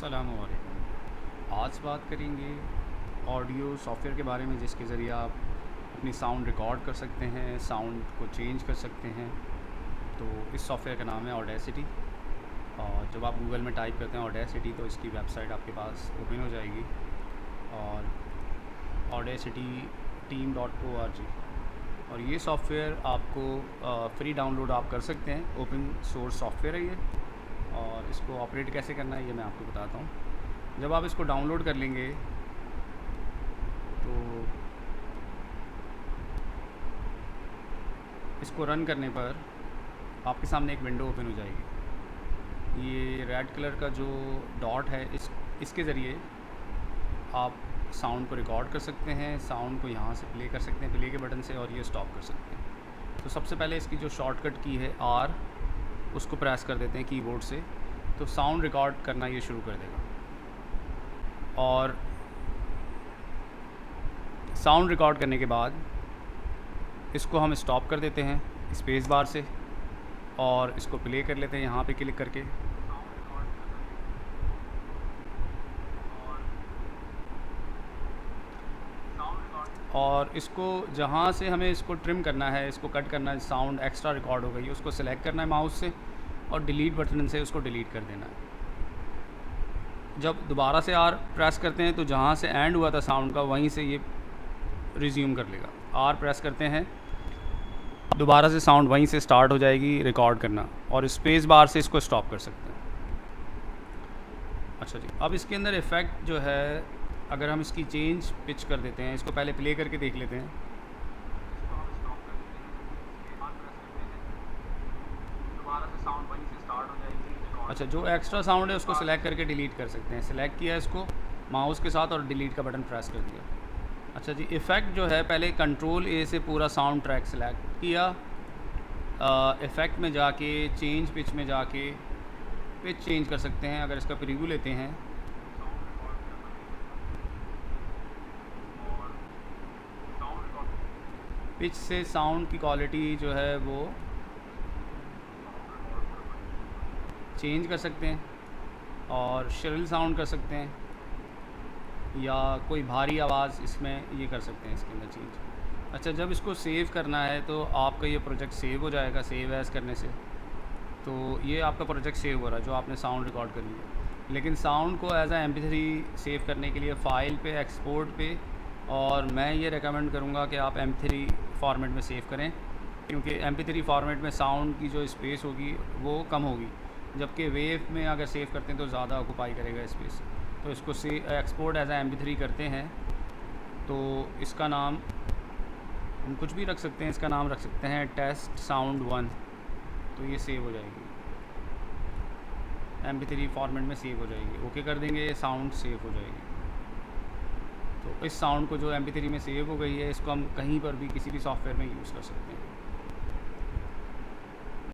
अस्सलामुअलैकुम। आज बात करेंगे ऑडियो सॉफ्टवेयर के बारे में जिसके ज़रिए आप अपनी साउंड रिकॉर्ड कर सकते हैं, साउंड को चेंज कर सकते हैं। तो इस सॉफ्टवेयर का नाम है ऑडेसिटी। और जब आप गूगल में टाइप करते हैं ऑडेसिटी तो इसकी वेबसाइट आपके पास ओपन हो जाएगी और audacity.team.org। और ये सॉफ्टवेयर आपको फ्री डाउनलोड आप कर सकते हैं। ओपन सोर्स सॉफ्टवेयर है ये, और इसको ऑपरेट कैसे करना है ये मैं आपको बताता हूँ। जब आप इसको डाउनलोड कर लेंगे तो इसको रन करने पर आपके सामने एक विंडो ओपन हो जाएगी। ये रेड कलर का जो डॉट है इसके ज़रिए आप साउंड को रिकॉर्ड कर सकते हैं, साउंड को यहाँ से प्ले कर सकते हैं प्ले के बटन से, और ये स्टॉप कर सकते हैं। तो सबसे पहले इसकी जो शॉर्टकट की है आर, उसको प्रेस कर देते हैं कीबोर्ड से, तो साउंड रिकॉर्ड करना ये शुरू कर देगा। और साउंड रिकॉर्ड करने के बाद इसको हम स्टॉप कर देते हैं स्पेस बार से, और इसको प्ले कर लेते हैं यहाँ पे क्लिक करके। और इसको जहाँ से हमें इसको ट्रिम करना है, इसको कट करना है, साउंड एक्स्ट्रा रिकॉर्ड हो गई, उसको सेलेक्ट करना है माउस से और डिलीट बटन से उसको डिलीट कर देना है। जब दोबारा से आर प्रेस करते हैं तो जहाँ से एंड हुआ था साउंड का वहीं से ये रिज्यूम कर लेगा। आर प्रेस करते हैं, दोबारा से साउंड वहीं से स्टार्ट हो जाएगी रिकॉर्ड करना, और स्पेस बार से इसको स्टॉप कर सकते हैं। अच्छा जी, अब इसके अंदर इफ़ेक्ट जो है, अगर हम इसकी चेंज पिच कर देते हैं, इसको पहले प्ले करके देख लेते हैं। अच्छा, जो एक्स्ट्रा साउंड है उसको सिलेक्ट करके डिलीट कर सकते हैं। सिलेक्ट किया इसको माउस के साथ और डिलीट का बटन प्रेस कर दिया। अच्छा जी, इफ़ेक्ट जो है, पहले कंट्रोल ए से पूरा साउंड ट्रैक सेलेक्ट किया, इफ़ेक्ट में जाके चेंज पिच में जाके पिच चेंज कर सकते हैं। अगर इसका प्रीव्यू लेते हैं पिच से साउंड की क्वालिटी जो है वो चेंज कर सकते हैं, और श्रिल साउंड कर सकते हैं, या कोई भारी आवाज़ इसमें ये कर सकते हैं इसके अंदर चेंज। अच्छा, जब इसको सेव करना है तो आपका ये प्रोजेक्ट सेव हो जाएगा सेव एज़ करने से। तो ये आपका प्रोजेक्ट सेव हो रहा है जो आपने साउंड रिकॉर्ड कर लिया। लेकिन साउंड को एज आ MP3 सेव करने के लिए फ़ाइल पे, एक्सपोर्ट पे, और मैं ये रेकमेंड करूँगा कि आप MP3 फॉर्मेट में सेव करें, क्योंकि MP3 फॉर्मेट में साउंड की जो स्पेस होगी वो कम होगी, जबकि वेव में अगर सेव करते हैं तो ज़्यादा ऑक्यूपाई करेगा स्पेस। तो इसको एक्सपोर्ट एज आ MP3 करते हैं तो इसका नाम हम कुछ भी रख सकते हैं, इसका नाम रख सकते हैं टेस्ट साउंड 1। तो ये सेव हो जाएगी, MP3 फॉर्मेट में सेव हो जाएगी। ओके कर देंगे, साउंड सेव हो जाएगी। तो इस साउंड को जो MP3 में सेव हो गई है, इसको हम कहीं पर भी किसी भी सॉफ्टवेयर में यूज़ कर सकते हैं।